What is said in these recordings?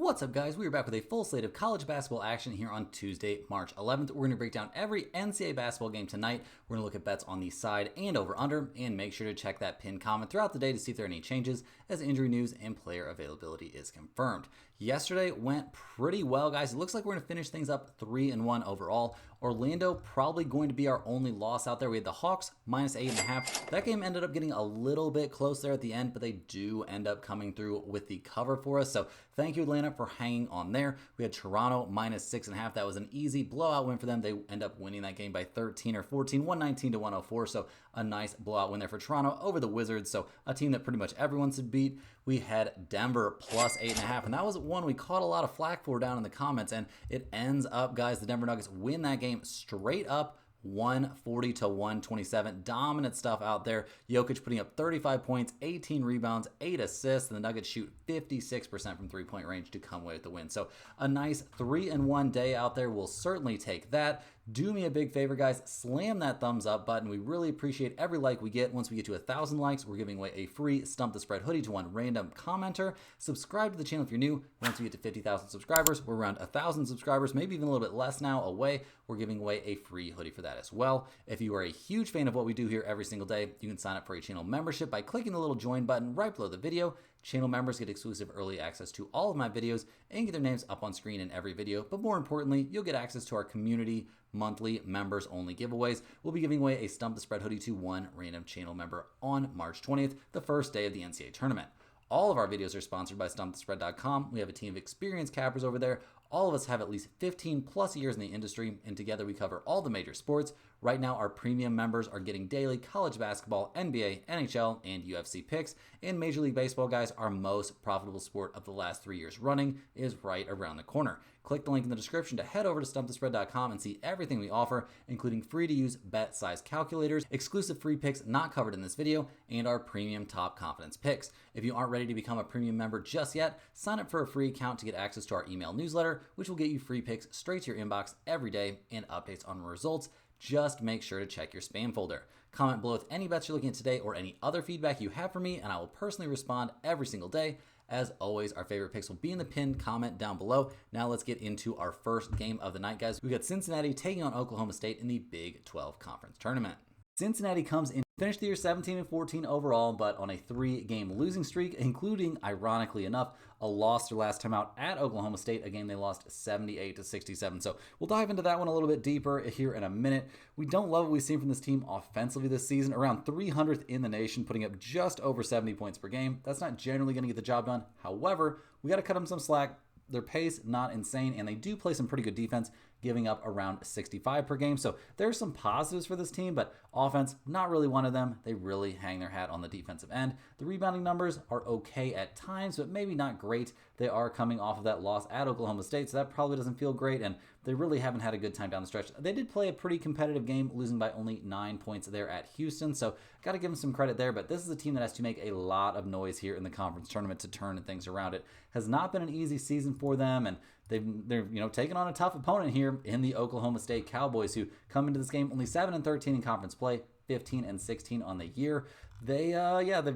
What's up, guys? We are back with a full slate of college basketball action here on Tuesday, March 11th. We're going to break down every NCAA basketball game tonight. We're going to look at bets on the side and over-under, and make sure to check that pinned comment throughout the day to see if there are any changes as injury news and player availability is confirmed. Yesterday went pretty well, guys. It looks like we're going to finish things up 3-1 overall. Orlando probably going to be our only loss out there. We had the Hawks minus 8.5. That game ended up getting a little bit close there at the end, but they do end up coming through with the cover for us. So thank you, Atlanta, for hanging on there. We had Toronto minus 6.5. That was an easy blowout win for them. They end up winning that game by 13 or 14, 119 to 104. So a nice blowout win there for Toronto over the Wizards. So a team that pretty much everyone should beat. We had Denver plus 8.5, and that was one we caught a lot of flack for down in the comments, and it ends up, guys, the Denver Nuggets win that game straight up 140 to 127. Dominant stuff out there. Jokic putting up 35 points, 18 rebounds, 8 assists, and the Nuggets shoot 56% from three-point range to come away with the win. So a nice 3-1 day out there. We'll certainly take that. Do me a big favor, guys. Slam that thumbs up button. We really appreciate every like we get. Once we get to 1,000 likes, we're giving away a free Stump the Spread hoodie to one random commenter. Subscribe to the channel if you're new. Once we get to 50,000 subscribers, we're around 1,000 subscribers, maybe even a little bit less now away. We're giving away a free hoodie for that as well. If you are a huge fan of what we do here every single day, you can sign up for a channel membership by clicking the little join button right below the video. Channel members get exclusive early access to all of my videos and get their names up on screen in every video. But more importantly, you'll get access to our community monthly members only giveaways. We'll be giving away a Stump the Spread hoodie to one random channel member on March 20th, the first day of the NCAA tournament. All of our videos are sponsored by StumpTheSpread.com. We have a team of experienced cappers over there. All of us have at least 15 plus years in the industry, and together we cover all the major sports. Right now, our premium members are getting daily college basketball, NBA, NHL, and UFC picks. And Major League Baseball, guys, our most profitable sport of the last 3 years running, is right around the corner. Click the link in the description to head over to StumpTheSpread.com and see everything we offer, including free-to-use bet size calculators, exclusive free picks not covered in this video, and our premium top confidence picks. If you aren't ready to become a premium member just yet, sign up for a free account to get access to our email newsletter, which will get you free picks straight to your inbox every day and updates on results. Just make sure to check your spam folder. Comment below with any bets you're looking at today or any other feedback you have for me, and I will personally respond every single day. As always, our favorite picks will be in the pinned comment down below. Now let's get into our first game of the night, guys. We got Cincinnati taking on Oklahoma State in the Big 12 Conference Tournament. Cincinnati comes in, finished the year 17-14 overall, but on a 3-game losing streak, including, ironically enough, a loss their last time out at Oklahoma State, a game they lost 78-67. So we'll dive into that one a little bit deeper here in a minute. We don't love what we've seen from this team offensively this season, around 300th in the nation, putting up just over 70 points per game. That's not generally going to get the job done. However, we got to cut them some slack. Their pace, not insane, and they do play some pretty good defense, giving up around 65 per game. So there's some positives for this team, but offense, not really one of them. They really hang their hat on the defensive end. The rebounding numbers are okay at times, but maybe not great. They are coming off of that loss at Oklahoma State, so that probably doesn't feel great, and they really haven't had a good time down the stretch. They did play a pretty competitive game, losing by only 9 points there at Houston, so got to give them some credit there, but this is a team that has to make a lot of noise here in the conference tournament to turn things around. It has not been an easy season for them, and they're taking on a tough opponent here in the Oklahoma State Cowboys, who come into this game only 7-13 in conference play, 15-16 on the year. They've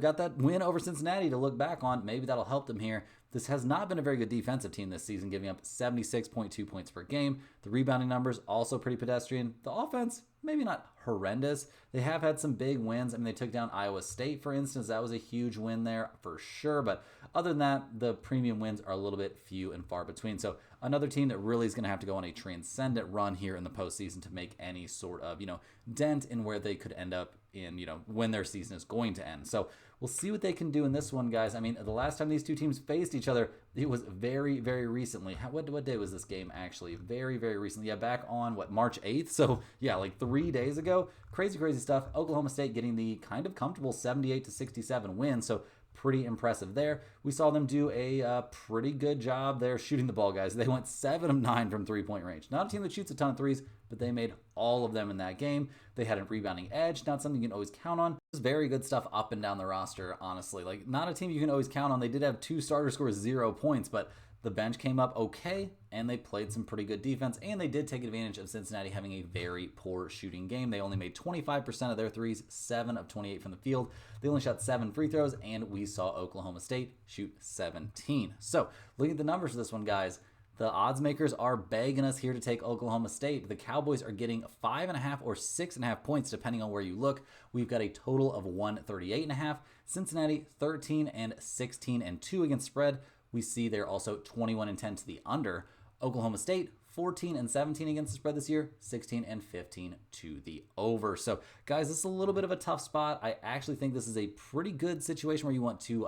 got that win over Cincinnati to look back on. Maybe that'll help them here. This has not been a very good defensive team this season, giving up 76.2 points per game. The rebounding numbers also pretty pedestrian. The offense, maybe not horrendous. They have had some big wins. I mean, they took down Iowa State, for instance. That was a huge win there for sure. But other than that, the premium wins are a little bit few and far between. So another team that really is going to have to go on a transcendent run here in the postseason to make any sort of, dent in where they could end up in, when their season is going to end. So we'll see what they can do in this one, guys. I mean, the last time these two teams faced each other, it was very, very recently. What day was this game actually? Very, very recently. Yeah, back on, March 8th? So, yeah, like 3 days ago. Crazy, crazy stuff. Oklahoma State getting the kind of comfortable 78-67 win. So pretty impressive there. We saw them do a pretty good job there shooting the ball, guys. They went 7 of 9 from three-point range. Not a team that shoots a ton of threes, but they made all of them in that game. They had a rebounding edge, not something you can always count on. There's very good stuff up and down the roster, honestly. Like, not a team you can always count on. They did have 2 starters score 0 points, but The bench came up okay, and they played some pretty good defense, and they did take advantage of Cincinnati having a very poor shooting game. They only made 25% of their threes, 7 of 28 from the field. They only shot 7 free throws, and we saw Oklahoma State shoot 17. So, looking at the numbers for this one, guys, the odds makers are begging us here to take Oklahoma State. The Cowboys are getting 5.5 or 6.5 points, depending on where you look. We've got a total of 138.5. Cincinnati 13 and 16 and 2 against spread. We see they're also 21 and 10 to the under. Oklahoma State 14 and 17 against the spread this year, 16 and 15 to the over. So, guys, this is a little bit of a tough spot. I actually think this is a pretty good situation where you want to,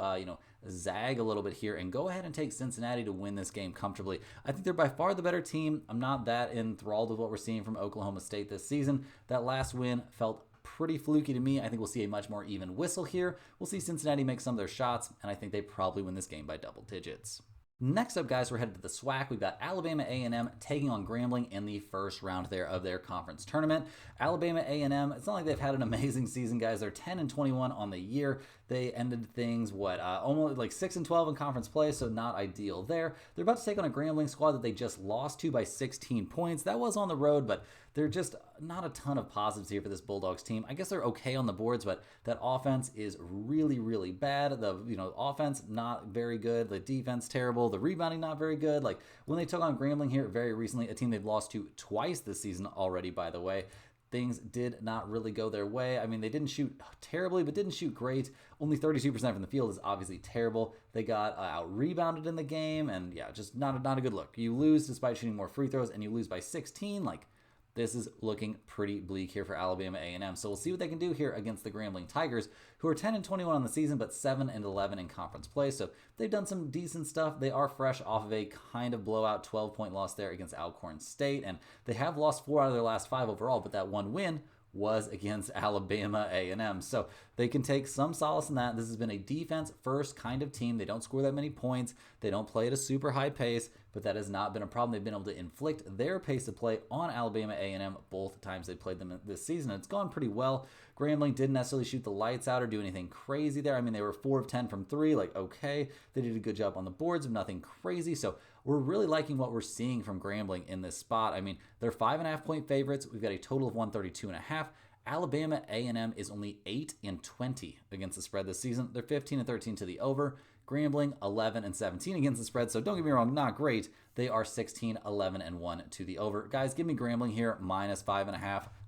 zag a little bit here and go ahead and take Cincinnati to win this game comfortably. I think they're by far the better team. I'm not that enthralled with what we're seeing from Oklahoma State this season. That last win felt pretty fluky to me. I think we'll see a much more even whistle here. We'll see Cincinnati make some of their shots, and I think they probably win this game by double digits. Next up, guys, we're headed to the SWAC. We've got Alabama A&M taking on Grambling in the first round there of their conference tournament. Alabama A&M, it's not like they've had an amazing season, guys. They're 10 and 21 on the year. They ended things, almost like 6 and 12 in conference play, so not ideal there. They're about to take on a Grambling squad that they just lost to by 16 points. That was on the road, but they're just not a ton of positives here for this Bulldogs team. I guess they're okay on the boards, but that offense is really, really bad. The offense not very good. The defense terrible. The rebounding not very good. Like when they took on Grambling here very recently, a team they've lost to twice this season already, by the way, things did not really go their way. I mean, they didn't shoot terribly, but didn't shoot great. Only 32% from the field is obviously terrible. They got out-rebounded in the game, and yeah, just not a good look. You lose despite shooting more free throws, and you lose by 16. Like, this is looking pretty bleak here for Alabama A&M. So we'll see what they can do here against the Grambling Tigers, who are 10 and 21 on the season, but 7 and 11 in conference play. So they've done some decent stuff. They are fresh off of a kind of blowout 12-point loss there against Alcorn State, and they have lost 4 out of their last 5 overall, but that one win was against Alabama A&M. So they can take some solace in that. This has been a defense-first kind of team. They don't score that many points. They don't play at a super high pace, but that has not been a problem. They've been able to inflict their pace of play on Alabama A&M both times they played them this season. It's gone pretty well. Grambling didn't necessarily shoot the lights out or do anything crazy there. I mean, they were 4 of 10 from 3. Like, okay, they did a good job on the boards, but nothing crazy. So we're really liking what we're seeing from Grambling in this spot. I mean, they're 5.5-point favorites. We've got a total of 132.5. Alabama A&M is only 8 and 20 against the spread this season. They're 15 and 13 to the over. Grambling 11 and 17 against the spread. So don't get me wrong, not great. They are 16, 11 and 1 to the over. Guys, give me Grambling here minus 5.5.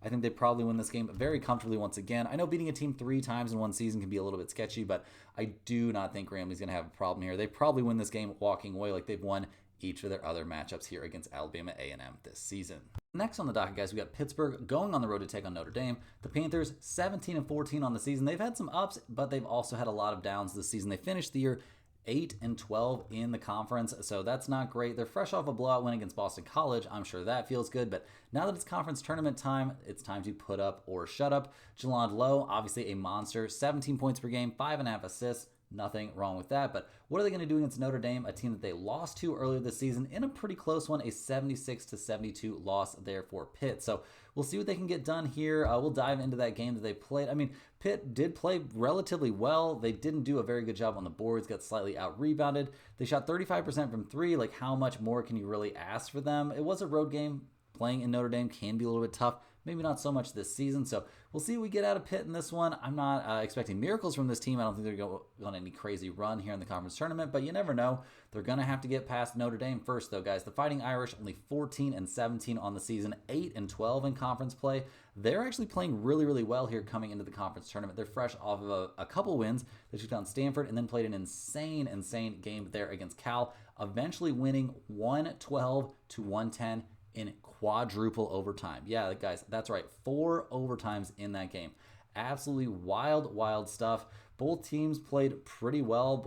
I think they probably win this game very comfortably once again. I know beating a team 3 times in one season can be a little bit sketchy, but I do not think Grambling's going to have a problem here. They probably win this game walking away like they've won each of their other matchups here against Alabama A&M this season. Next on the docket, guys, we got Pittsburgh going on the road to take on Notre Dame. The Panthers 17 and 14 on the season. They've had some ups, but they've also had a lot of downs this season. They finished the year 8 and 12 in the conference, so that's not great. They're fresh off a blowout win against Boston College. I'm sure that feels good, but now that it's conference tournament time, it's time to put up or shut up. Jalond Lowe, obviously a monster, 17 points per game, 5.5 assists. Nothing wrong with that, but what are they going to do against Notre Dame, a team that they lost to earlier this season in a pretty close one, a 76-72 loss there for Pitt. So we'll see what they can get done here. We'll dive into that game that they played. I mean, Pitt did play relatively well. They didn't do a very good job on the boards, got slightly out-rebounded. They shot 35% from 3. Like, how much more can you really ask for them? It was a road game. Playing in Notre Dame can be a little bit tough. Maybe not so much this season. So we'll see what we get out of Pitt in this one. I'm not expecting miracles from this team. I don't think they're going on any crazy run here in the conference tournament, but you never know. They're going to have to get past Notre Dame first, though, guys. The Fighting Irish only 14 and 17 on the season, 8 and 12 in conference play. They're actually playing really, really well here coming into the conference tournament. They're fresh off of a couple wins. They took down Stanford and then played an insane game there against Cal, eventually winning 112-110 in quadruple overtime. Yeah, guys, that's right. 4 overtimes in that game. Absolutely wild stuff. Both teams played pretty well.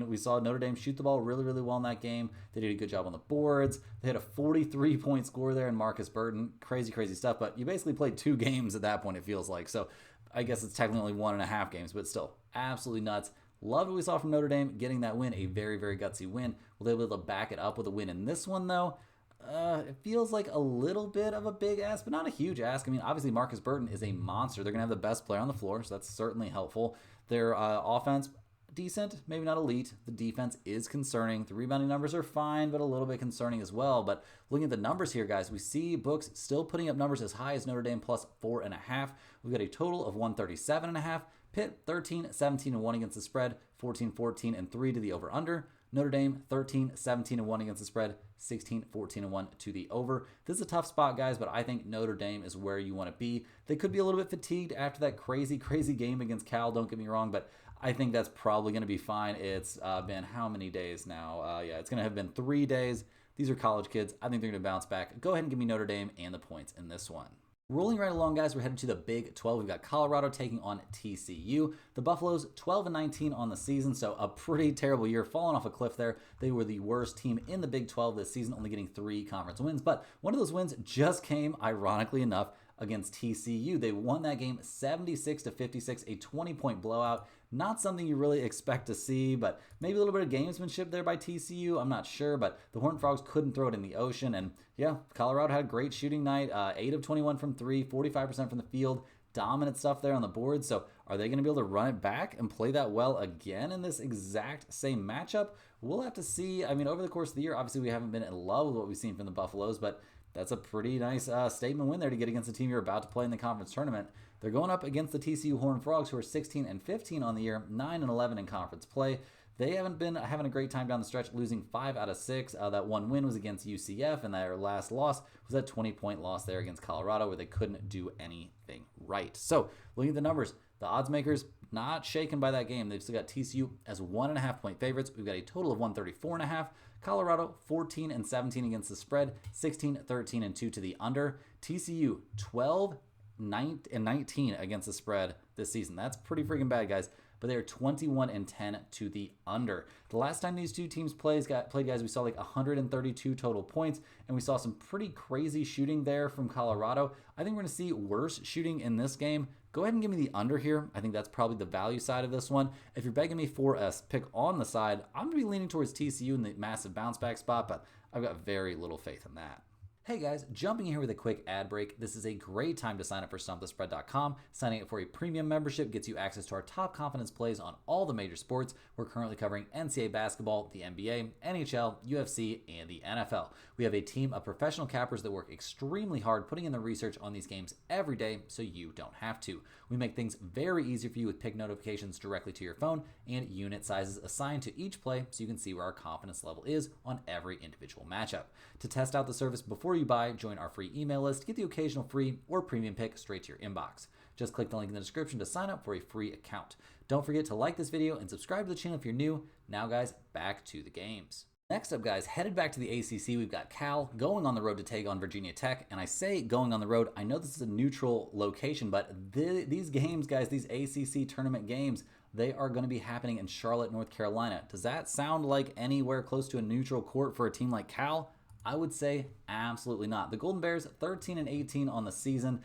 We saw Notre Dame shoot the ball really, really well in that game. They did a good job on the boards. They had a 43-point score there in Marcus Burton. Crazy stuff. But you basically played 2 games at that point, it feels like. So I guess it's technically 1.5 games, but still, absolutely nuts. Love what we saw from Notre Dame getting that win, a very, very gutsy win. Will they be able to back it up with a win in this one, though? It feels like a little bit of a big ask, but not a huge ask. I mean, obviously, Marcus Burton is a monster. They're going to have the best player on the floor, so that's certainly helpful. Their offense, decent, maybe not elite. The defense is concerning. The rebounding numbers are fine, but a little bit concerning as well. But looking at the numbers here, guys, we see books still putting up numbers as high as Notre Dame plus 4.5. We've got a total of 137.5. Pitt 13, 17, and 1 against the spread, 14, 14, and 3 to the over-under. Notre Dame 13, 17, and 1 against the spread, 16, 14, and 1 to the over. This is a tough spot, guys, but I think Notre Dame is where you want to be. They could be a little bit fatigued after that crazy game against Cal, don't get me wrong, but I think that's probably going to be fine. It's been how many days now? It's going to have been 3 days. These are college kids. I think they're going to bounce back. Go ahead and give me Notre Dame and the points in this one. Rolling right along, guys, we're headed to the Big 12. We've got Colorado taking on TCU. The Buffaloes 12-19 on the season, so a pretty terrible year, falling off a cliff there. They were the worst team in the Big 12 this season, only getting 3 conference wins, but one of those wins just came, ironically enough, against TCU. They won that game 76-56, a 20-point blowout. Not something you really expect to see, but maybe a little bit of gamesmanship there by TCU. I'm not sure, but the Horned Frogs couldn't throw it in the ocean. And yeah, Colorado had a great shooting night, 8 of 21 from 3, 45% from the field, dominant stuff there on the board. So are they going to be able to run it back and play that well again in this exact same matchup? We'll have to see. I mean, over the course of the year, obviously we haven't been in love with what we've seen from the Buffaloes, but that's a pretty nice statement win there to get against the team you're about to play in the conference tournament. They're going up against the TCU Horned Frogs, who are 16-15 on the year, 9-11 in conference play. They haven't been having a great time down the stretch, losing 5 out of 6. That one win was against UCF, and their last loss was that 20-point loss there against Colorado, where they couldn't do anything right. So, looking at the numbers, the odds makers not shaken by that game. They've still got TCU as 1.5-point favorites. We've got a total of 134.5. Colorado 14-17 against the spread, 16, 13, and 2 to the under. TCU 12, 9, and 19 against the spread this season. That's pretty freaking bad, guys. But they're 21-10 to the under. The last time these two teams played, guys, we saw like 132 total points, and we saw some pretty crazy shooting there from Colorado. I think we're going to see worse shooting in this game. Go ahead and give me the under here. I think that's probably the value side of this one. If you're begging me for a pick on the side, I'm going to be leaning towards TCU in the massive bounce back spot, but I've got very little faith in that. Hey guys, jumping here with a quick ad break. This is a great time to sign up for StumpTheSpread.com. Signing up for a premium membership gets you access to our top confidence plays on all the major sports. We're currently covering NCAA basketball, the NBA, NHL, UFC, and the NFL. We have a team of professional cappers that work extremely hard putting in the research on these games every day so you don't have to. We make things very easy for you with pick notifications directly to your phone and unit sizes assigned to each play so you can see where our confidence level is on every individual matchup. To test out the service before you buy, join our free email list, get the occasional free or premium pick straight to your inbox. Just click the link in the description to sign up for a free account. Don't forget to like this video and subscribe to the channel if you're new. Now guys, back to the games. Next up, guys, headed back to the ACC, we've got Cal going on the road to take on Virginia Tech. And I say going on the road, I know this is a neutral location, but these games, guys, these ACC tournament games, they are going to be happening in Charlotte, North Carolina. Does that sound like anywhere close to a neutral court for a team like Cal? I would say absolutely not. The Golden Bears, 13-18 on the season,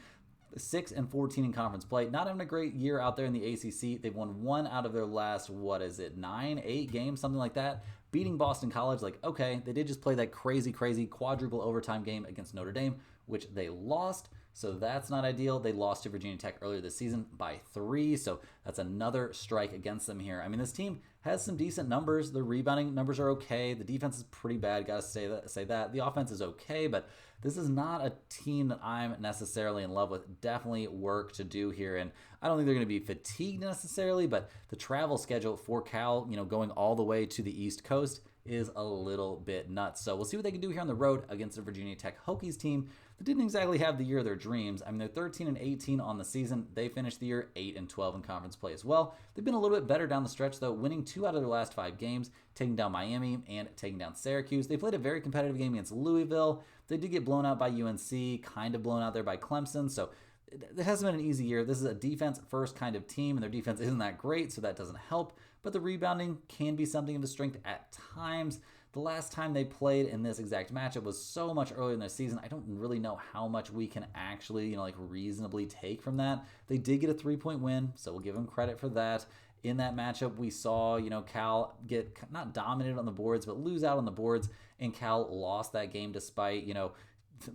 6-14 in conference play. Not having a great year out there in the ACC. They've won 1 out of their last, 9, 8 games, something like that. Beating Boston College, like, okay, they did just play that crazy quadruple overtime game against Notre Dame, which they lost. So that's not ideal. They lost to Virginia Tech earlier this season by 3. So that's another strike against them here. I mean, this team has some decent numbers. The rebounding numbers are okay. The defense is pretty bad. Got to say that. The offense is okay, but this is not a team that I'm necessarily in love with. Definitely work to do here. And I don't think they're going to be fatigued necessarily, but the travel schedule for Cal, going all the way to the East Coast is a little bit nuts. So we'll see what they can do here on the road against the Virginia Tech Hokies team that didn't exactly have the year of their dreams. I mean, they're 13-18 on the season. They finished the year 8-12 in conference play as well. They've been a little bit better down the stretch, though, winning 2 out of their last 5 games, taking down Miami and taking down Syracuse. They played a very competitive game against Louisville. They did get blown out by UNC, kind of blown out there by Clemson. So it hasn't been an easy year. This is a defense-first kind of team, and their defense isn't that great, so that doesn't help. But the rebounding can be something of a strength at times. The last time they played in this exact matchup was so much earlier in the season. I don't really know how much we can actually, reasonably take from that. They did get a 3-point win, so we'll give them credit for that. In that matchup, we saw, Cal get not dominated on the boards, but lose out on the boards, and Cal lost that game despite,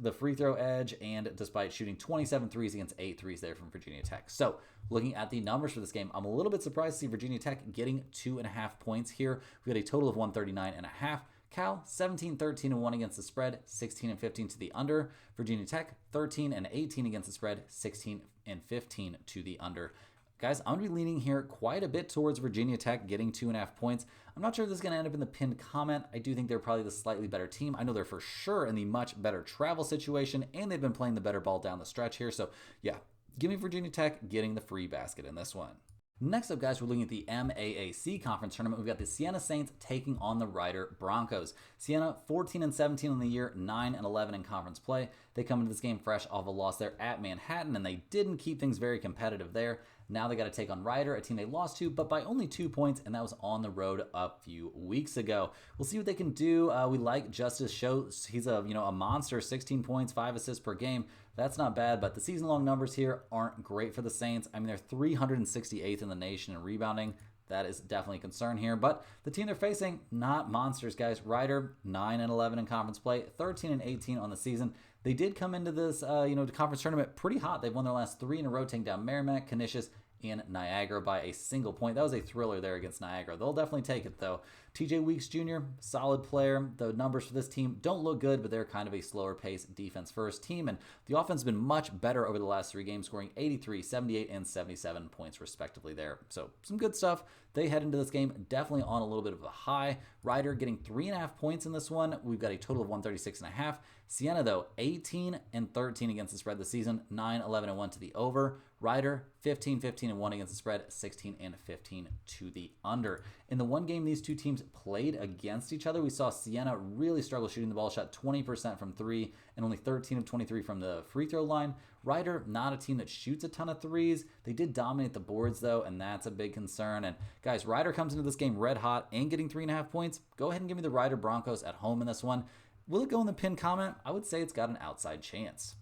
the free throw edge, and despite shooting 27 threes against 8 threes there from Virginia Tech. So looking at the numbers for this game, I'm a little bit surprised to see Virginia Tech getting 2.5 points here. We had a total of 139.5. Cal, 17-13-1 against the spread, 16-15 to the under. Virginia Tech, 13-18 against the spread, 16-15 to the under. Guys, I'm going to be leaning here quite a bit towards Virginia Tech getting 2.5 points. I'm not sure if this is going to end up in the pinned comment. I do think they're probably the slightly better team. I know they're for sure in the much better travel situation, and they've been playing the better ball down the stretch here. So, yeah, give me Virginia Tech getting the free basket in this one. Next up, guys, we're looking at the MAAC conference tournament. We've got the Siena Saints taking on the Rider Broncos. Siena, 14-17 on the year, 9-11 in conference play. They come into this game fresh off a loss there at Manhattan, and they didn't keep things very competitive there. Now they got to take on Rider, a team they lost to, but by only 2 points, and that was on the road a few weeks ago. We'll see what they can do. We like Justice Show. He's a monster, 16 points, 5 assists per game. That's not bad, but the season-long numbers here aren't great for the Saints. I mean, they're 368th in the nation in rebounding. That is definitely a concern here, but the team they're facing, not monsters, guys. Rider, 9-11 in conference play, 13-18 on the season. They did come into this, conference tournament pretty hot. They've won their last 3 in a row, taking down Merrimack, Canisius, and Niagara by a single point. That was a thriller there against Niagara. They'll definitely take it, though. TJ Weeks Jr., solid player. The numbers for this team don't look good, but they're kind of a slower pace defense-first team, and the offense has been much better over the last 3 games, scoring 83, 78, and 77 points respectively there. So some good stuff. They head into this game definitely on a little bit of a high. Rider getting 3.5 points in this one. We've got a total of 136.5. Siena, though, 18-13 against the spread this season, 9-11-1 to the over. Rider, 15-15-1 against the spread, 16-15 to the under. In the one game these two teams played against each other, we saw Siena really struggle shooting the ball, shot 20% from 3 and only 13 of 23 from the free throw line. Rider, not a team that shoots a ton of threes. They did dominate the boards, though, and that's a big concern. And guys, Rider comes into this game red hot and getting 3.5 points. Go ahead and give me the Rider Broncos at home in this one. Will it go in the pinned comment? I would say it's got an outside chance.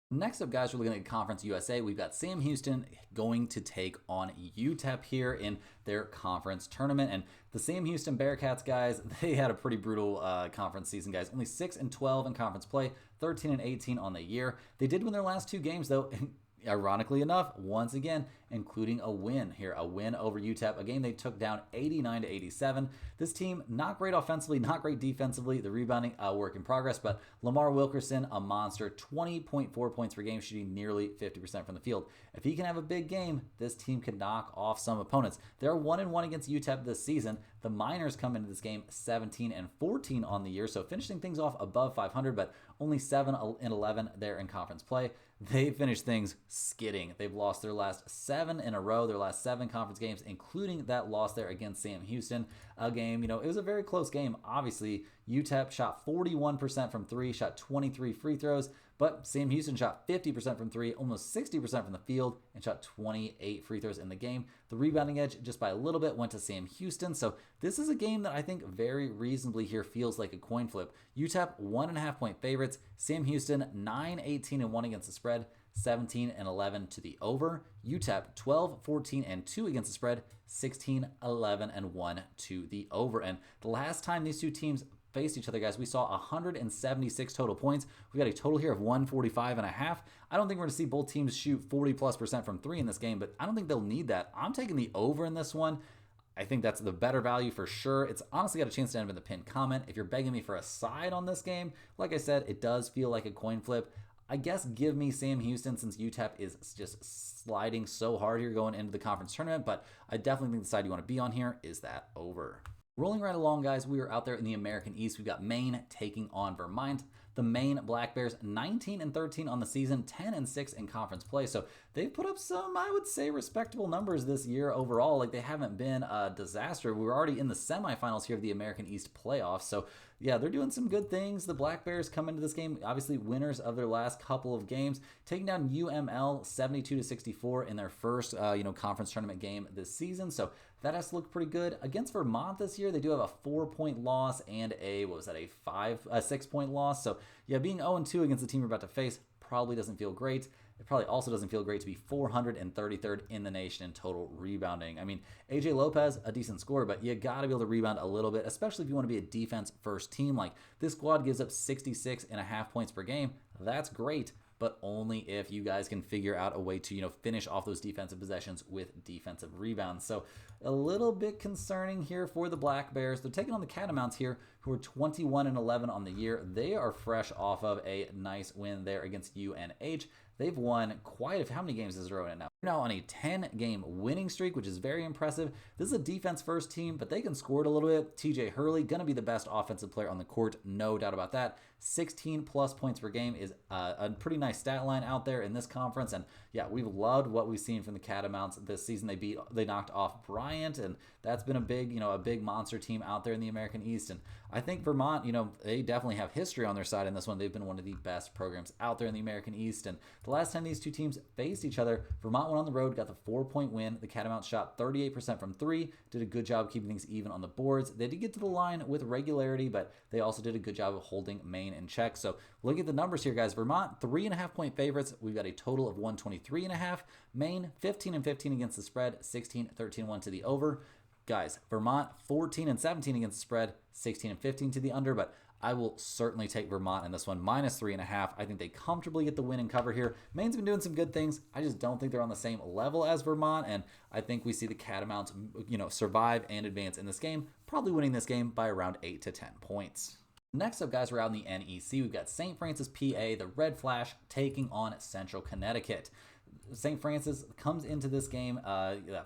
Next up, guys, we're looking at Conference USA. We've got Sam Houston going to take on UTEP here in their conference tournament. And the Sam Houston Bearcats, guys, they had a pretty brutal conference season, guys. Only 6-12 in conference play, 13-18 on the year. They did win their last 2 games, though. Ironically enough, once again, including a win here, a win over UTEP, a game they took down 89-87. This team, not great offensively, not great defensively. The rebounding, work in progress, but Lamar Wilkerson, a monster, 20.4 points per game, shooting nearly 50% from the field. If he can have a big game, this team can knock off some opponents. They're 1-1 against UTEP this season. The Miners come into this game 17-14 on the year, so finishing things off above 500, but only 7-11 there in conference play. They finished things skidding. They've lost their last 7 in a row, their last 7 conference games, including that loss there against Sam Houston. A game, it was a very close game. Obviously, UTEP shot 41% from 3, shot 23 free throws, but Sam Houston shot 50% from 3, almost 60% from the field, and shot 28 free throws in the game. The rebounding edge, just by a little bit, went to Sam Houston. So this is a game that I think very reasonably here feels like a coin flip. UTEP, 1.5 point favorites. Sam Houston, 9-18-1 against the spread, 17-11 to the over. UTEP, 12-14-2 against the spread, 16-11-1 to the over. And the last time these two teams faced each other, guys, we saw 176 total points. We got a total here of 145.5. I don't think we're going to see both teams shoot 40+% from 3 in this game, but I don't think they'll need that. I'm taking the over in this one. I think that's the better value for sure. It's honestly got a chance to end up in the pinned comment. If you're begging me for a side on this game, like I said, it does feel like a coin flip. I guess give me Sam Houston since UTEP is just sliding so hard here going into the conference tournament, but I definitely think the side you want to be on here is that over. Rolling right along, guys, we are out there in the American East. We've got Maine taking on Vermont. The Maine Black Bears, 19-13 on the season, 10-6 in conference play. So they've put up some, I would say, respectable numbers this year overall. Like, they haven't been a disaster. We were already in the semifinals here of the American East playoffs. So yeah, they're doing some good things. The Black Bears come into this game, obviously winners of their last couple of games, taking down UML 72-64 in their first, conference tournament game this season. So that has to look pretty good. Against Vermont this year, they do have a 4-point loss and a 6-point loss. So yeah, being 0-2 against the team you're about to face probably doesn't feel great. it probably also doesn't feel great to be 433rd in the nation in total rebounding. I mean, AJ Lopez, a decent scorer, but you got to be able to rebound a little bit, especially if you want to be a defense first team. Like, this squad gives up 66.5 points per game. That's great, but only if you guys can figure out a way to, finish off those defensive possessions with defensive rebounds. So a little bit concerning here for the Black Bears. They're taking on the Catamounts here, who are 21-11 on the year. They are fresh off of a nice win there against UNH. They've won how many games is Rowan now? They're now on a 10-game winning streak, which is very impressive. This is a defense-first team, but they can score it a little bit. TJ Hurley, going to be the best offensive player on the court, no doubt about that. 16-plus points per game is a pretty nice stat line out there in this conference. And yeah, we've loved what we've seen from the Catamounts this season. They knocked off Bryant, and that's been a big monster team out there in the American East. And I think Vermont, they definitely have history on their side in this one. They've been one of the best programs out there in the American East. And the last time these two teams faced each other, Vermont went on the road, got the 4-point win. The Catamounts shot 38% from three, did a good job keeping things even on the boards. They did get to the line with regularity, but they also did a good job of holding Maine in check. So look at the numbers here, guys. Vermont, 3.5-point favorites. We've got a total of 123.5. Maine, 15-15 against the spread, 16-13-1 to the over. Guys, Vermont 14-17 against the spread, 16-15 to the under, but I will certainly take Vermont in this one, -3.5. I think they comfortably get the win and cover here. Maine's been doing some good things. I just don't think they're on the same level as Vermont, and I think we see the Catamounts, survive and advance in this game, probably winning this game by around 8 to 10 points. Next up, guys, we're out in the NEC. We've got St. Francis, PA, the Red Flash, taking on Central Connecticut. St. Francis comes into this game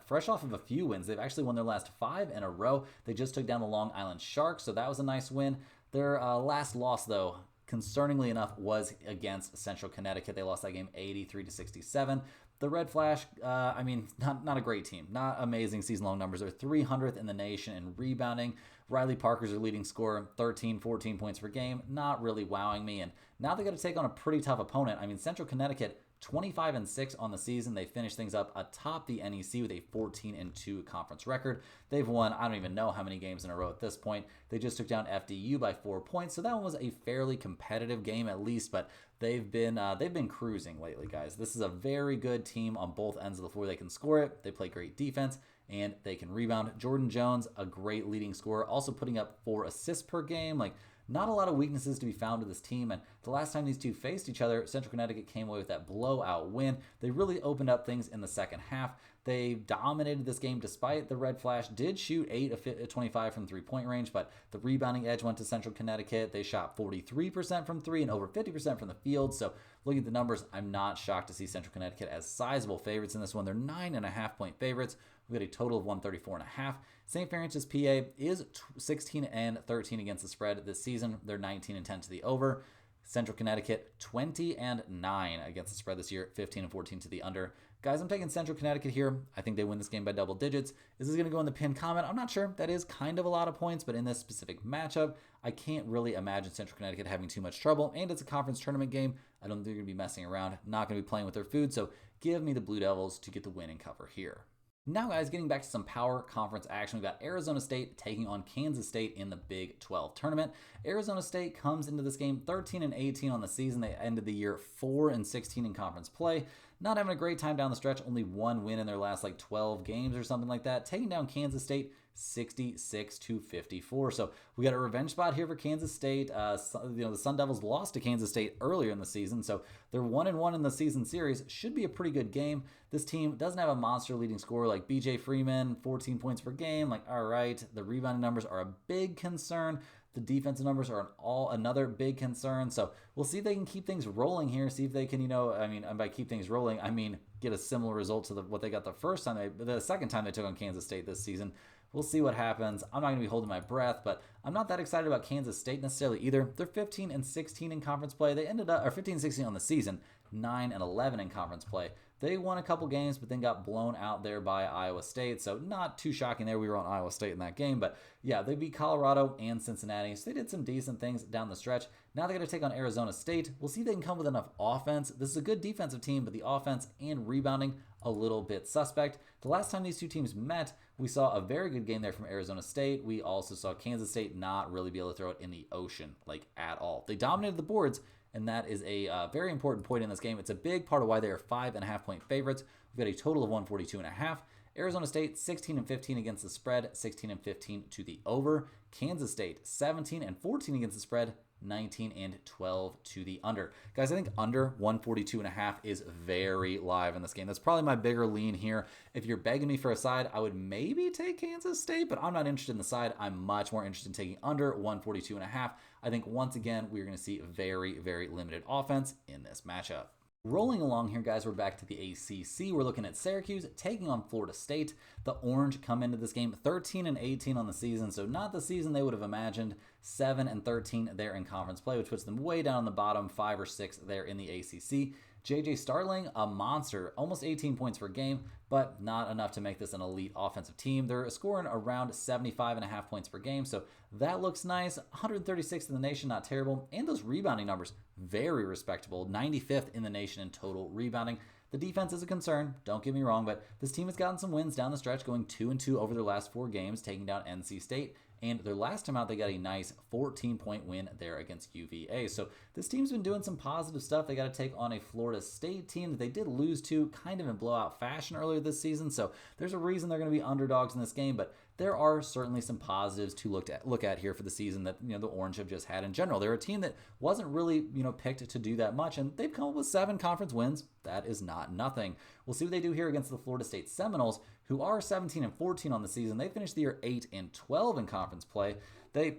fresh off of a few wins. They've actually won their last 5 in a row. They just took down the Long Island Sharks, so that was a nice win. Their last loss, though, concerningly enough, was against Central Connecticut. They lost that game 83-67. The Red Flash, not a great team. Not amazing season-long numbers. They're 300th in the nation in rebounding. Riley Parker's their leading scorer, 13, 14 points per game. Not really wowing me. And now they got to take on a pretty tough opponent. Central Connecticut, 25-6 on the season. They finished things up atop the NEC with a 14-2 conference record. They've won, I don't even know how many games in a row at this point. They just took down FDU by 4 points, so that one was a fairly competitive game at least, but they've been cruising lately, guys. This is a very good team on both ends of the floor. They can score it, they play great defense, and they can rebound. Jordan Jones, a great leading scorer, also putting up 4 assists per game. Not a lot of weaknesses to be found with this team, and the last time these two faced each other, Central Connecticut came away with that blowout win. They really opened up things in the second half. They dominated this game despite the Red Flash did shoot 8 of 25 from three-point range, but the rebounding edge went to Central Connecticut. They shot 43% from three and over 50% from the field, so looking at the numbers, I'm not shocked to see Central Connecticut as sizable favorites in this one. They're 9.5-point favorites. We got a total of 134.5. St. Francis, PA is 16-13 against the spread this season. They're 19-10 to the over. Central Connecticut, 20-9 against the spread this year, 15-14 to the under. Guys, I'm taking Central Connecticut here. I think they win this game by double digits. Is this going to go in the pinned comment? I'm not sure. That is kind of a lot of points, but in this specific matchup, I can't really imagine Central Connecticut having too much trouble, and it's a conference tournament game. I don't think they're going to be messing around, not going to be playing with their food, so give me the Blue Devils to get the win and cover here. Now, guys, getting back to some power conference action, we've got Arizona State taking on Kansas State in the Big 12 tournament. Arizona State comes into this game 13-18 on the season. They ended the year 4-16 in conference play. Not having a great time down the stretch, only 1 win in their last 12 games or something like that. Taking down Kansas State 66-54. So we got a revenge spot here for Kansas State. The Sun Devils lost to Kansas State earlier in the season, so they're 1-1 in the season series. Should be a pretty good game. This team doesn't have a monster leading scorer like BJ Freeman, 14 points per game. All right, the rebounding numbers are a big concern. The defensive numbers are another big concern. So we'll see if they can keep things rolling here. See if they can, and by keep things rolling, I mean get a similar result to what they got the second time they took on Kansas State this season. We'll see what happens. I'm not going to be holding my breath, but I'm not that excited about Kansas State necessarily either. They're 15-16 in conference play. They ended up, or 15-16 on the season, 9-11 in conference play. They won a couple games, but then got blown out there by Iowa State. So not too shocking there. We were on Iowa State in that game. But yeah, they beat Colorado and Cincinnati. So they did some decent things down the stretch. Now they're going to take on Arizona State. We'll see if they can come with enough offense. This is a good defensive team, but the offense and rebounding a little bit suspect. The last time these two teams met We saw a very good game there from Arizona State. We also saw Kansas State not really be able to throw it in the ocean, like at all. They dominated the boards, and that is a very important point in this game. It's a big part of why they are 5.5-point favorites. We've got a total of 142.5. Arizona State 16-15 against the spread, 16-15 to the over. Kansas State 17-14 against the spread, 19-12 to the under. Guys, I think under 142.5 is very live in this game. That's probably my bigger lean here. If you're begging me for a side, I would maybe take Kansas State, but I'm not interested in the side. I'm much more interested in taking under 142.5. I think once again, we're going to see very, very limited offense in this matchup. Rolling along here, guys, we're back to the ACC. We're looking at Syracuse taking on Florida State. The Orange come into this game 13-18 on the season, so not the season they would have imagined. 7-13 there in conference play, which puts them way down on the bottom, 5 or 6 there in the ACC. JJ Starling, a monster, almost 18 points per game, but not enough to make this an elite offensive team. They're scoring around 75.5 points per game, so that looks nice. 136th in the nation, not terrible. And those rebounding numbers, very respectable. 95th in the nation in total rebounding. The defense is a concern, don't get me wrong, but this team has gotten some wins down the stretch, going 2-2 over their last 4 games, taking down NC State. And their last time out, they got a nice 14-point win there against UVA. So this team's been doing some positive stuff. They got to take on a Florida State team that they did lose to kind of in blowout fashion earlier this season. So there's a reason they're going to be underdogs in this game. But there are certainly some positives to look at here for the season that the Orange have just had in general. They're a team that wasn't really picked to do that much, and they've come up with 7 conference wins. That is not nothing. We'll see what they do here against the Florida State Seminoles, who are 17-14 on the season. They finished the year 8-12 in conference play. They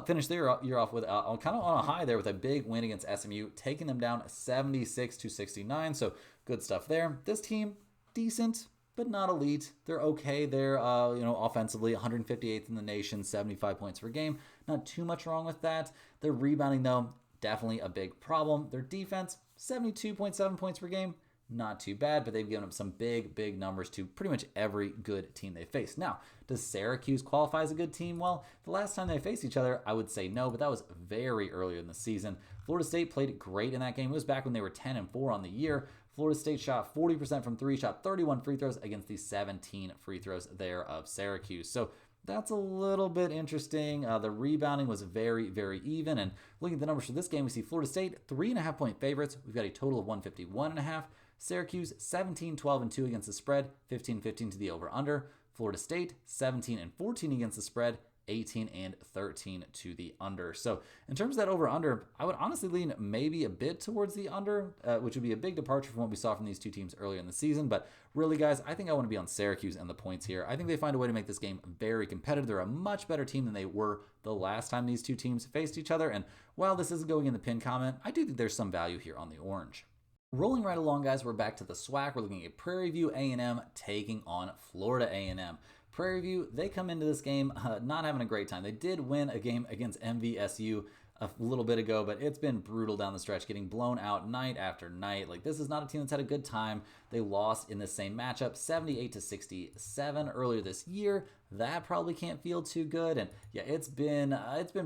finished their year off with kind of on a high there with a big win against SMU, taking them down 76-69. So good stuff there. This team, decent, but not elite. They're okay. They're offensively 158th in the nation, 75 points per game. Not too much wrong with that. Their rebounding, though, definitely a big problem. Their defense, 72.7 points per game. Not too bad, but they've given up some big numbers to pretty much every good team they face. Now, does Syracuse qualify as a good team? Well, the last time they faced each other, I would say no, but that was very early in the season. Florida State played great in that game. It was back when they were 10-4 on the year. Florida State shot 40% from 3, shot 31 free throws against the 17 free throws there of Syracuse. So that's a little bit interesting. The rebounding was very, very even. And looking at the numbers for this game, we see Florida State 3.5-point favorites. We've got a total of 151.5. Syracuse 17-12-2 against the spread, 15-15 to the over-under. Florida State 17-14 against the spread, 18-13 to the under. So in terms of that over-under, I would honestly lean maybe a bit towards the under, which would be a big departure from what we saw from these two teams earlier in the season. But really, guys, I think I want to be on Syracuse and the points here. I think they find a way to make this game very competitive. They're a much better team than they were the last time these two teams faced each other. And while this isn't going in the pin comment, I do think there's some value here on the Orange. Rolling right along, guys, we're back to the SWAC. We're looking at Prairie View A&M taking on Florida A&M. Prairie View, they come into this game not having a great time. They did win a game against MVSU a little bit ago, but it's been brutal down the stretch, getting blown out night after night. Like, this is not a team that's had a good time. They lost in this same matchup, 78-67 earlier this year. That probably can't feel too good. And yeah, it's been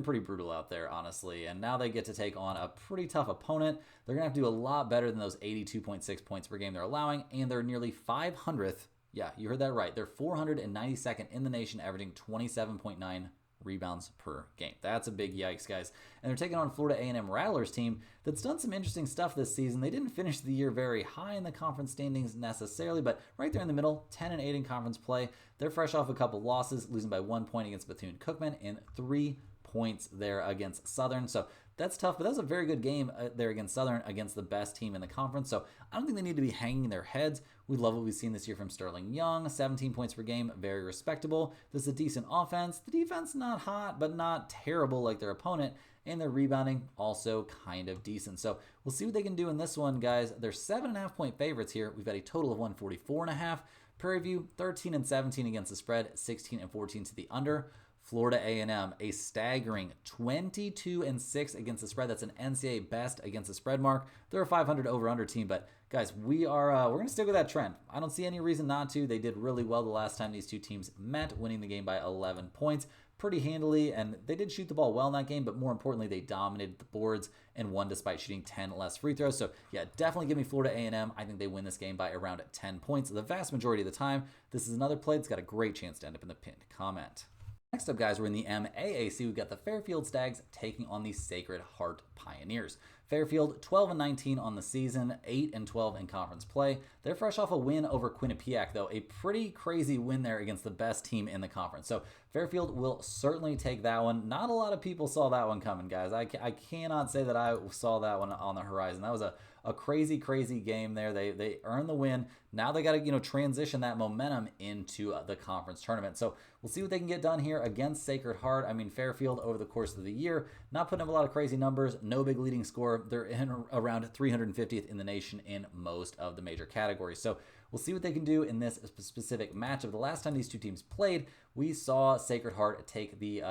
pretty brutal out there, honestly. And now they get to take on a pretty tough opponent. They're gonna have to do a lot better than those 82.6 points per game they're allowing, and they're nearly 500th. Yeah, you heard that right. They're 492nd in the nation, averaging 27.9 rebounds per game. That's a big yikes, guys. And they're taking on Florida A&M Rattlers team that's done some interesting stuff this season. They didn't finish the year very high in the conference standings necessarily, but right there in the middle, 10-8 in conference play. They're fresh off a couple losses, losing by 1 point against Bethune-Cookman and 3 points there against Southern. So that's tough, but that was a very good game there against Southern, against the best team in the conference. So I don't think they need to be hanging their heads. We love what we've seen this year from Sterling Young, 17 points per game, very respectable. This is a decent offense. The defense not hot, but not terrible like their opponent, and their rebounding also kind of decent. So we'll see what they can do in this one, guys. They're 7.5-point favorites here. We've got a total of 144.5. Prairie View 13-17 against the spread, 16-14 to the under. Florida A&M, a staggering 22-6 against the spread. That's an NCAA best against the spread mark. They're a 500 over/under team, but guys, we're going to stick with that trend. I don't see any reason not to. They did really well the last time these two teams met, winning the game by 11 points. pretty handily, and they did shoot the ball well in that game, but more importantly, they dominated the boards and won despite shooting 10 less free throws. So yeah, definitely give me Florida A&M. I think they win this game by around 10 points the vast majority of the time. This is another play that's got a great chance to end up in the pinned comment. Next up, guys, we're in the MAAC. We've got the Fairfield Stags taking on the Sacred Heart Pioneers. Fairfield, 12-19 on the season, 8-12 in conference play. They're fresh off a win over Quinnipiac, though, a pretty crazy win there against the best team in the conference. So Fairfield will certainly take that one. Not a lot of people saw that one coming, guys. I cannot say that I saw that one on the horizon. That was a crazy, crazy game there. They earned the win. Now they got to transition that momentum into the conference tournament. So we'll see what they can get done here against Sacred Heart. I mean, Fairfield over the course of the year, not putting up a lot of crazy numbers, no big leading score. They're in around 350th in the nation in most of the major categories. So we'll see what they can do in this specific matchup. The last time these two teams played, we saw Sacred Heart take the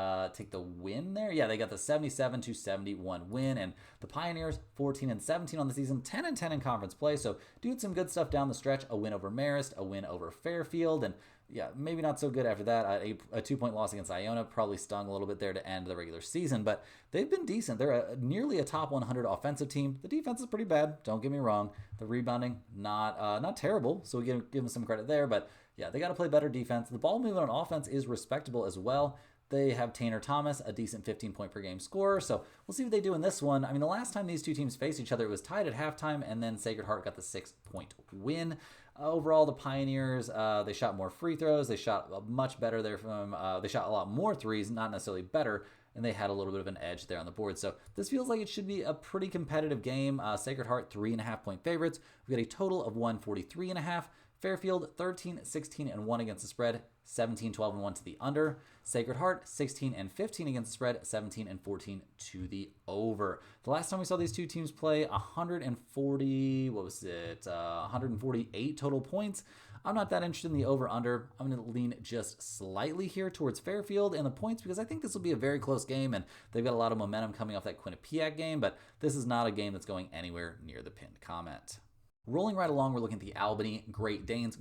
win there. Yeah, they got the 77-71 win, and the Pioneers 14-17 on the season, 10-10 in conference play. So doing some good stuff down the stretch. A win over Marist, a win over Fairfield, and yeah, maybe not so good after that. A 2-point loss against Iona probably stung a little bit there to end the regular season, but they've been decent. They're nearly a top 100 offensive team. The defense is pretty bad, don't get me wrong. The rebounding, not terrible, so we give them some credit there, but yeah, they got to play better defense. The ball movement on offense is respectable as well. They have Tanner Thomas, a decent 15-point per game scorer, so we'll see what they do in this one. I mean, the last time these two teams faced each other, it was tied at halftime, and then Sacred Heart got the 6-point win. Overall, the Pioneers, they shot more free throws. They shot much better there from they shot a lot more threes, not necessarily better, and they had a little bit of an edge there on the board. So this feels like it should be a pretty competitive game. Sacred Heart, 3.5-point favorites. We've got a total of 143.5. Fairfield, 13-16-1 against the spread, 17-12-1 to the under. Sacred Heart, 16-15 against the spread, 17-14 to the over. The last time we saw these two teams play, 148 total points. I'm not that interested in the over-under. I'm going to lean just slightly here towards Fairfield and the points because I think this will be a very close game, and they've got a lot of momentum coming off that Quinnipiac game, but this is not a game that's going anywhere near the pinned comment. Rolling right along, we're looking at the Albany Great Danes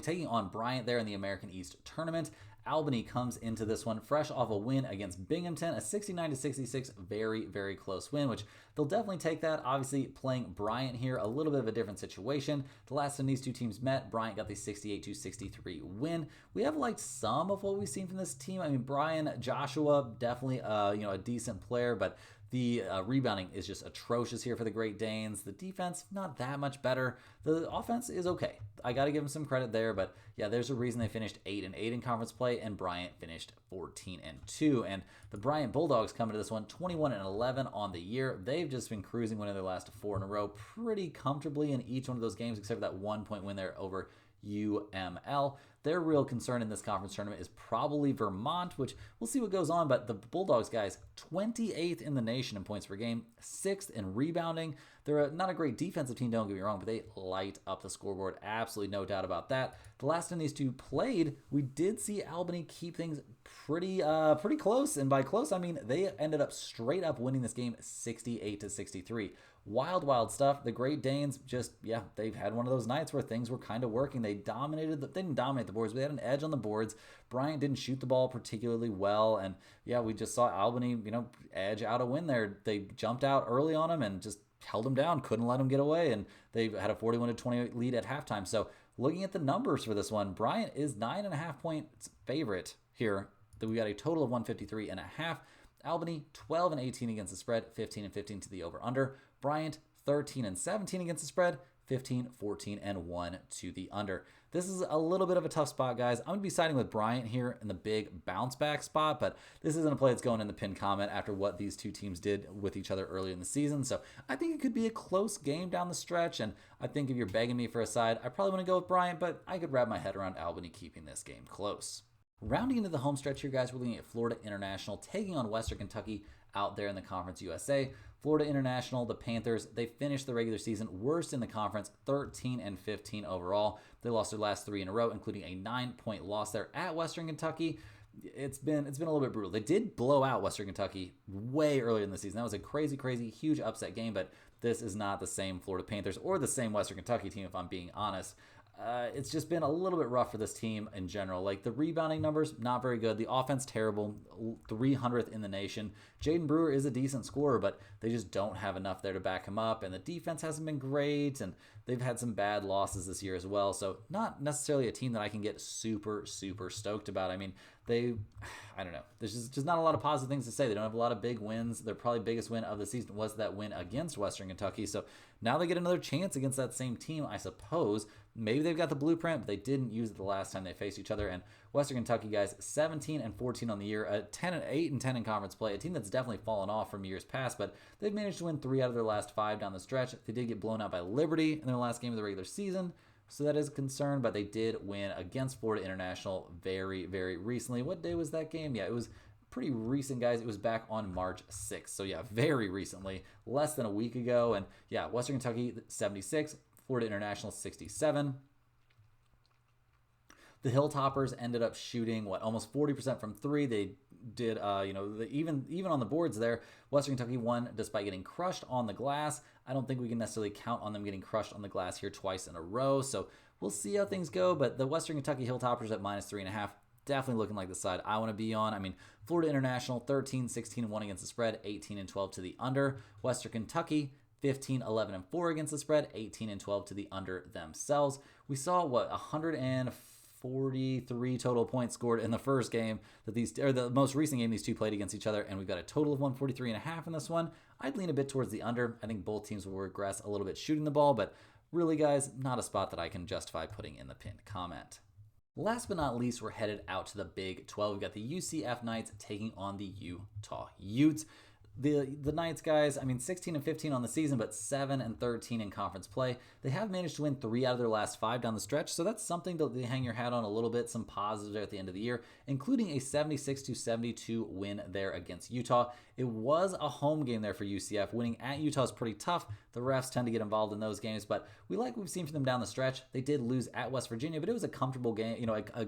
taking on Bryant there in the American East Tournament. Albany comes into this one fresh off a win against Binghamton, a 69-66, very, very close win, which they'll definitely take that. Obviously, playing Bryant here, a little bit of a different situation. The last time these two teams met, Bryant got the 68-63 win. We have liked some of what we've seen from this team. I mean, Brian Joshua, definitely a decent player, but the rebounding is just atrocious here for the Great Danes. The defense, not that much better. The offense is okay. I got to give them some credit there, but yeah, there's a reason they finished 8-8 in conference play, and Bryant finished 14-2. And the Bryant Bulldogs come into this one 21-11 on the year. They've just been cruising, winning their last 4 in a row pretty comfortably in each one of those games, except for that 1-point win there over UML. Their real concern in this conference tournament is probably Vermont, which we'll see what goes on, but the Bulldogs, guys, 28th in the nation in points per game, 6th in rebounding. They're not a great defensive team, don't get me wrong, but they light up the scoreboard. Absolutely no doubt about that. The last time these two played, we did see Albany keep things pretty close, and by close, I mean they ended up straight up winning this game 68-63. Wild stuff. The Great Danes they've had one of those nights where things were kind of working. They didn't dominate the boards, but they had an edge on the boards. Bryant didn't shoot the ball particularly well, and yeah, we just saw Albany, edge out a win there. They jumped out early on him and just held him down, couldn't let him get away, and they had a 41-28 lead at halftime. So looking at the numbers for this one, Bryant is 9.5-point favorite here. We got a total of 153.5. Albany 12-18 against the spread, 15-15 to the over/under. Bryant 13-17 against the spread, 15-14-1 to the under. This is a little bit of a tough spot, guys. I'm going to be siding with Bryant here in the big bounce back spot, but this isn't a play that's going in the pinned comment after what these two teams did with each other early in the season. So I think it could be a close game down the stretch, and I think if you're begging me for a side, I probably want to go with Bryant, but I could wrap my head around Albany keeping this game close. Rounding into the home stretch here, guys, we're looking at Florida International taking on Western Kentucky out there in the Conference USA. Florida International, the Panthers, they finished the regular season worst in the conference, 13-15 overall. They lost their last 3 in a row, including a 9-point loss there at Western Kentucky. It's been a little bit brutal. They did blow out Western Kentucky way earlier in the season. That was a crazy, huge upset game, but this is not the same Florida Panthers or the same Western Kentucky team, if I'm being honest. it's just been a little bit rough for this team in general. Like the rebounding numbers, not very good. The offense, terrible, 300th in the nation. Jaden Brewer is a decent scorer, but they just don't have enough there to back him up. And the defense hasn't been great, and they've had some bad losses this year as well. So not necessarily a team that I can get super, super stoked about. I mean, I don't know. There's just not a lot of positive things to say. They don't have a lot of big wins. Their probably biggest win of the season was that win against Western Kentucky. So now they get another chance against that same team, I suppose. Maybe they've got the blueprint, but they didn't use it the last time they faced each other. And Western Kentucky, guys, 17-14 on the year, 8-10 in conference play. A team that's definitely fallen off from years past, but they've managed to win 3 out of their last 5 down the stretch. They did get blown out by Liberty in their last game of the regular season, so that is a concern, but they did win against Florida International very, very recently. What day was that game? Yeah, it was pretty recent, guys. It was back on March 6th. So yeah, very recently, less than a week ago. And yeah, Western Kentucky 76, Florida International 67. The Hilltoppers ended up shooting almost 40% from 3. They did, even on the boards there, Western Kentucky won despite getting crushed on the glass. I don't think we can necessarily count on them getting crushed on the glass here twice in a row. So we'll see how things go. But the Western Kentucky Hilltoppers at -3.5, definitely looking like the side I want to be on. I mean, Florida International 13-16-1 against the spread, 18-12 to the under. Western Kentucky 15-11-4 against the spread, 18-12 to the under themselves. We saw 143 total points scored in the first game that the most recent game these two played against each other, and we've got a total of 143.5 in this one. I'd lean a bit towards the under. I think both teams will regress a little bit shooting the ball, but really, guys, not a spot that I can justify putting in the pinned comment. Last but not least, we're headed out to the Big 12. We've got the UCF Knights taking on the Utah Utes. The Knights, guys, I mean, 16-15 on the season, but 7-13 in conference play. They have managed to win 3 out of their last 5 down the stretch, so that's something to hang your hat on a little bit, some positives there at the end of the year, including a 76-72 win there against Utah. It was a home game there for UCF. Winning at Utah is pretty tough. The refs tend to get involved in those games, but we like what we've seen from them down the stretch. They did lose at West Virginia, but it was a comfortable game, a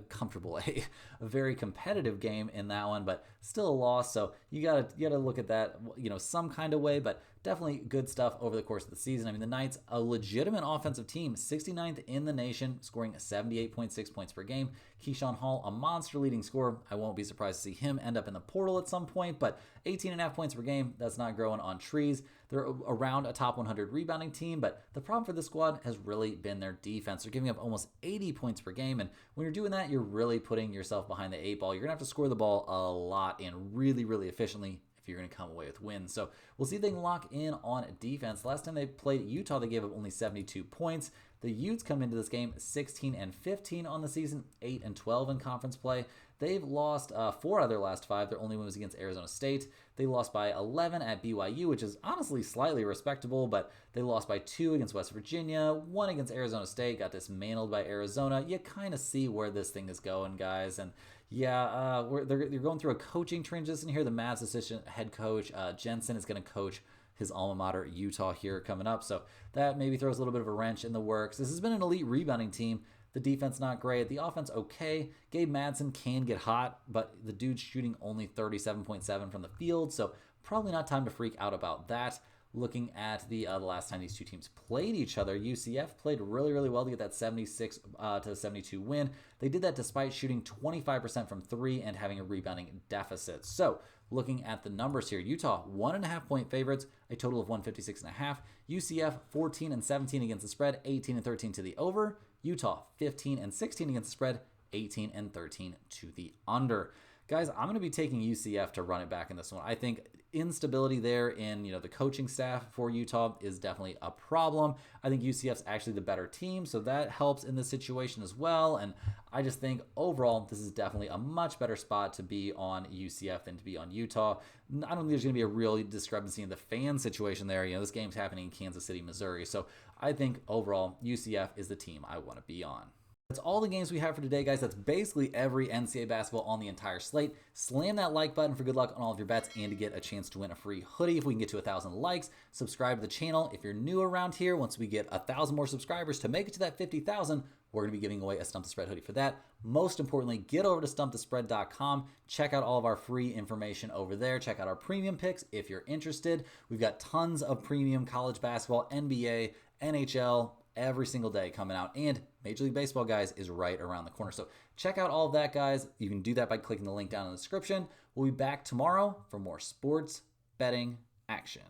very competitive game in that one, but still a loss. So you gotta look at that, some kind of way, but definitely good stuff over the course of the season. I mean, the Knights, a legitimate offensive team, 69th in the nation, scoring 78.6 points per game. Keyshawn Hall, a monster leading scorer. I won't be surprised to see him end up in the portal at some point, but 18.5 points per game, that's not growing on trees. They're around a top 100 rebounding team, but the problem for this squad has really been their defense. They're giving up almost 80 points per game, and when you're doing that, you're really putting yourself behind the 8 ball. You're going to have to score the ball a lot and really, really efficiently if you're going to come away with wins. So we'll see if they can lock in on defense. Last time they played Utah, they gave up only 72 points. The Utes come into this game 16-15 on the season, 8-12 in conference play. They've lost 4 out of their last 5. Their only win was against Arizona State. They lost by 11 at BYU, which is honestly slightly respectable, but they lost by 2 against West Virginia, 1 against Arizona State, got dismantled by Arizona. You kind of see where this thing is going, guys. And yeah, they're going through a coaching transition here. The Mavs assistant head coach, Jensen, is going to coach his alma mater, Utah, here coming up. So that maybe throws a little bit of a wrench in the works. This has been an elite rebounding team. The defense not great. The offense okay. Gabe Madsen can get hot, but the dude's shooting only 37.7 from the field, so probably not time to freak out about that. Looking at the last time these two teams played each other, UCF played really, really well to get that 76 to 72 win. They did that despite shooting 25% from 3 and having a rebounding deficit. So looking at the numbers here, Utah 1.5 point favorites, a total of 156.5. UCF 14-17 against the spread, 18-13 to the over. Utah 15-16 against the spread, 18-13 to the under. Guys, I'm going to be taking UCF to run it back in this one. I think instability there in the coaching staff for Utah is definitely a problem. I think UCF's actually the better team, so that helps in this situation as well. And I just think overall, this is definitely a much better spot to be on UCF than to be on Utah. I don't think there's going to be a real discrepancy in the fan situation there. This game's happening in Kansas City, Missouri. So I think overall, UCF is the team I want to be on. That's all the games we have for today, guys. That's basically every NCAA basketball on the entire slate. Slam that like button for good luck on all of your bets and to get a chance to win a free hoodie if we can get to 1,000 likes. Subscribe to the channel. If you're new around here, once we get 1,000 more subscribers to make it to that 50,000, we're going to be giving away a Stump the Spread hoodie for that. Most importantly, get over to stumpthespread.com. Check out all of our free information over there. Check out our premium picks if you're interested. We've got tons of premium college basketball, NBA, NHL, every single day coming out, and Major League Baseball, guys, is right around the corner. So check out all of that, guys. You can do that by clicking the link down in the description. We'll be back tomorrow for more sports betting action.